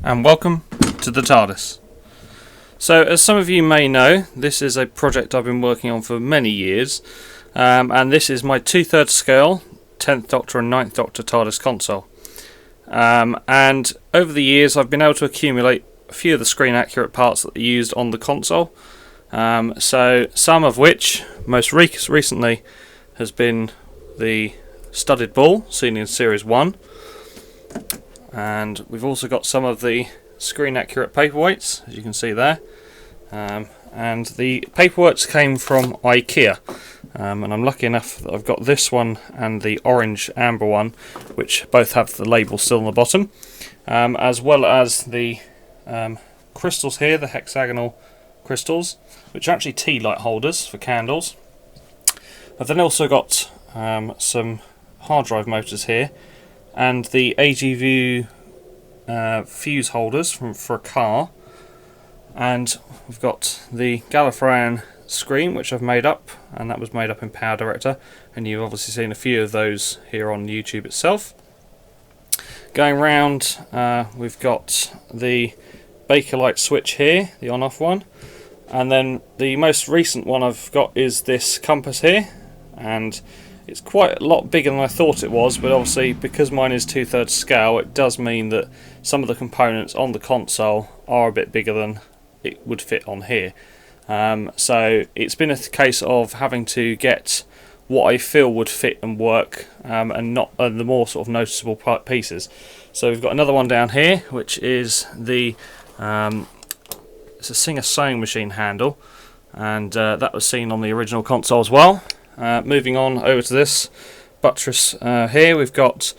and welcome to the TARDIS. So, as some of you may know, this is a project I've been working on for many years, and this is my 2/3 scale 10th Doctor and 9th Doctor TARDIS Console. And over the years I've been able to accumulate a few of the screen accurate parts that are used on the console, so some of which, most recently, has been the studded ball seen in Series 1, and we've also got some of the screen accurate paperweights, as you can see there, and the paperweights came from IKEA, and I'm lucky enough that I've got this one and the orange amber one, which both have the label still on the bottom, as well as the crystals here, the hexagonal crystals, which are actually tea light holders for candles. I've then also got some hard drive motors here, and the AGV fuse holders for a car, and we've got the Gallifreyan screen, which I've made up, and that was made up in Power Director, and you've obviously seen a few of those here on YouTube itself. Going round, we've got the Bakelite switch here, the on-off one, and then the most recent one I've got is this compass here, and it's quite a lot bigger than I thought it was, but obviously because mine is 2/3 scale, it does mean that some of the components on the console are a bit bigger than it would fit on here. So it's been a case of having to get what I feel would fit and work, and not the more sort of noticeable pieces. So we've got another one down here, which is the it's a Singer sewing machine handle, and that was seen on the original console as well. Moving on over to this buttress here, we've got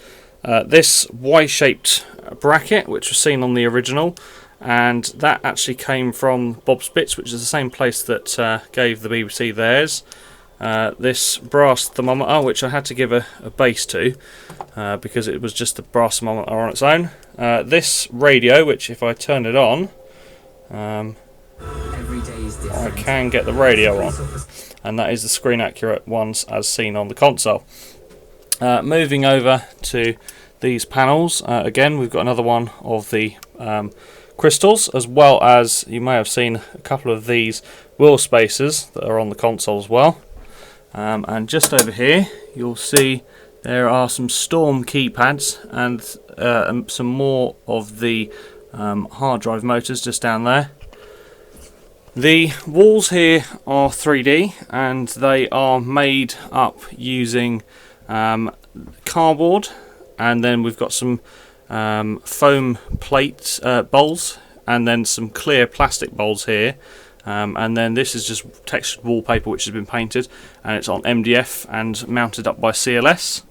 this Y-shaped bracket, which was seen on the original, and that actually came from Bob's Bits, which is the same place that gave the BBC theirs. This brass thermometer, which I had to give a base to because it was just a brass thermometer on its own. This radio, which if I turn it on, I can get the radio on, and that is the screen accurate ones as seen on the console. Moving over to these panels, again we've got another one of the crystals, as well as you may have seen a couple of these wheel spacers that are on the console as well. And just over here you'll see there are some Storm keypads and some more of the hard drive motors just down there. The walls here are 3D, and they are made up using cardboard, and then we've got some foam plate bowls, and then some clear plastic bowls here, and then this is just textured wallpaper which has been painted, and it's on MDF and mounted up by CLS.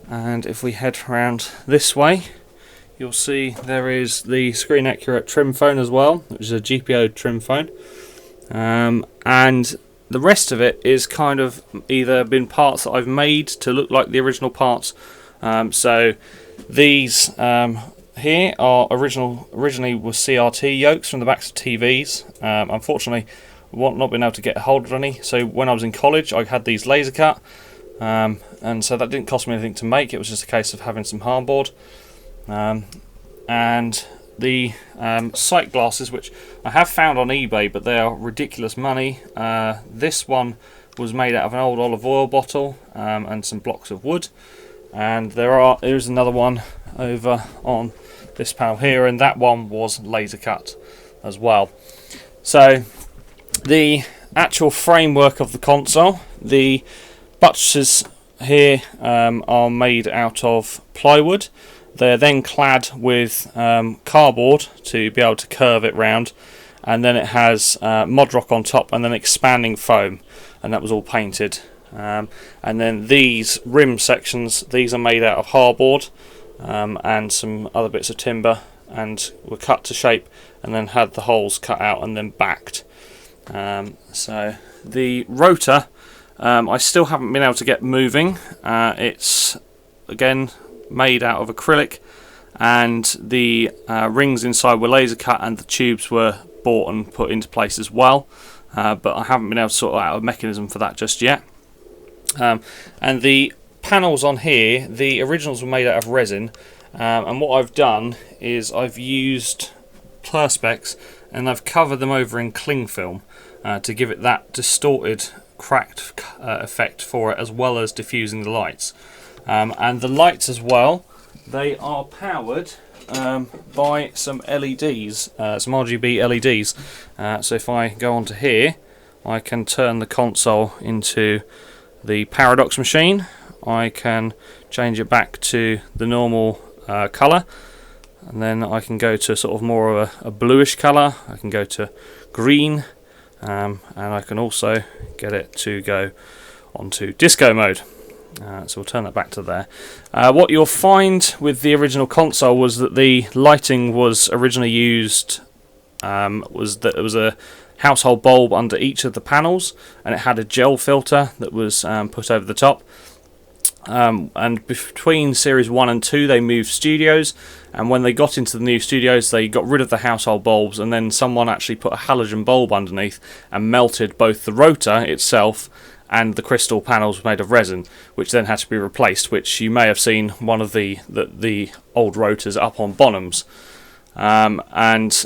And if we head around this way, you'll see there is the screen accurate trim phone as well, which is a GPO trim phone, and the rest of it is kind of either been parts that I've made to look like the original parts. So these here are originally were CRT yokes from the backs of TVs. Unfortunately, not been able to get a hold of any, so when I was in college I had these laser cut, and so that didn't cost me anything to make. It was just a case of having some hardboard. And the sight glasses, which I have found on eBay, but they are ridiculous money. This one was made out of an old olive oil bottle and some blocks of wood, and there is another one over on this panel here, and that one was laser cut as well. So the actual framework of the console, the buttresses here are made out of plywood. They're then clad with cardboard to be able to curve it round, and then it has Modrock on top and then expanding foam, and that was all painted. And then these rim sections, these are made out of hardboard and some other bits of timber, and were cut to shape and then had the holes cut out and then backed. So the rotor I still haven't been able to get moving. It's again made out of acrylic, and the rings inside were laser cut, and the tubes were bought and put into place as well, but I haven't been able to sort out a mechanism for that just yet. And the panels on here, the originals were made out of resin, and what I've done is I've used Perspex and I've covered them over in cling film to give it that distorted, cracked effect for it, as well as diffusing the lights. And the lights as well, they are powered by some LEDs, some RGB LEDs. So if I go onto here, I can turn the console into the paradox machine. I can change it back to the normal colour, and then I can go to sort of more of a bluish colour. I can go to green, and I can also get it to go onto disco mode. So we'll turn that back to there. What you'll find with the original console was that the lighting was originally used, was that there was a household bulb under each of the panels, and it had a gel filter that was put over the top. And between Series 1 and 2 they moved studios, and when they got into the new studios they got rid of the household bulbs, and then someone actually put a halogen bulb underneath and melted both the rotor itself and the crystal panels made of resin, which then had to be replaced, which you may have seen one of the old rotors up on Bonhams. And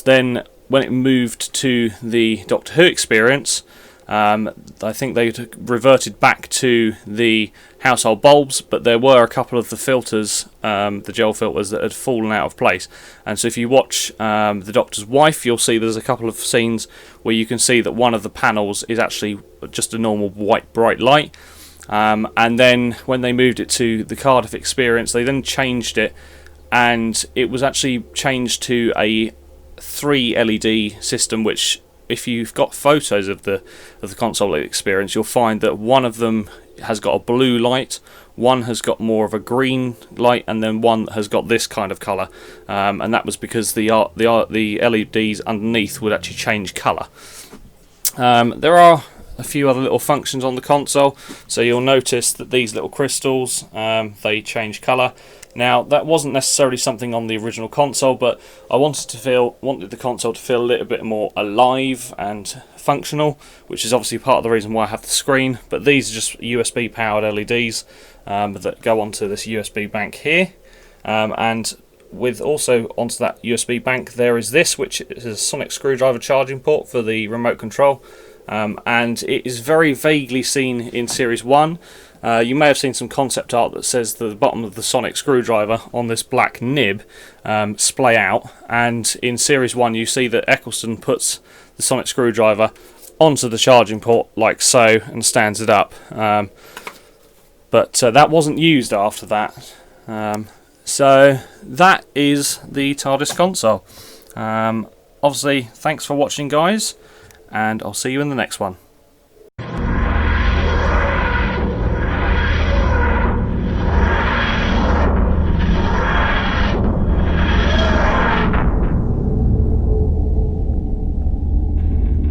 then when it moved to the Doctor Who experience, I think they reverted back to the household bulbs, but there were a couple of the filters, the gel filters, that had fallen out of place. And so if you watch The Doctor's Wife, you'll see there's a couple of scenes where you can see that one of the panels is actually just a normal white bright light. And then when they moved it to the Cardiff experience, they then changed it, and it was actually changed to a 3 LED system, which, if you've got photos of the console experience, you'll find that one of them has got a blue light, one has got more of a green light, and then one has got this kind of colour. And that was because the LEDs underneath would actually change colour. There are a few other little functions on the console, so you'll notice that these little crystals, they change colour. Now, that wasn't necessarily something on the original console, but I wanted the console to feel a little bit more alive and functional, which is obviously part of the reason why I have the screen. But these are just USB powered LEDs that go onto this USB bank here, and with also onto that USB bank there is this, which is a sonic screwdriver charging port for the remote control. And it is very vaguely seen in Series 1. You may have seen some concept art that says the bottom of the sonic screwdriver on this black nib splay out, and in Series 1 you see that Eccleston puts the sonic screwdriver onto the charging port like so and stands it up. But that wasn't used after that. So that is the TARDIS console. Obviously, thanks for watching, guys, and I'll see you in the next one.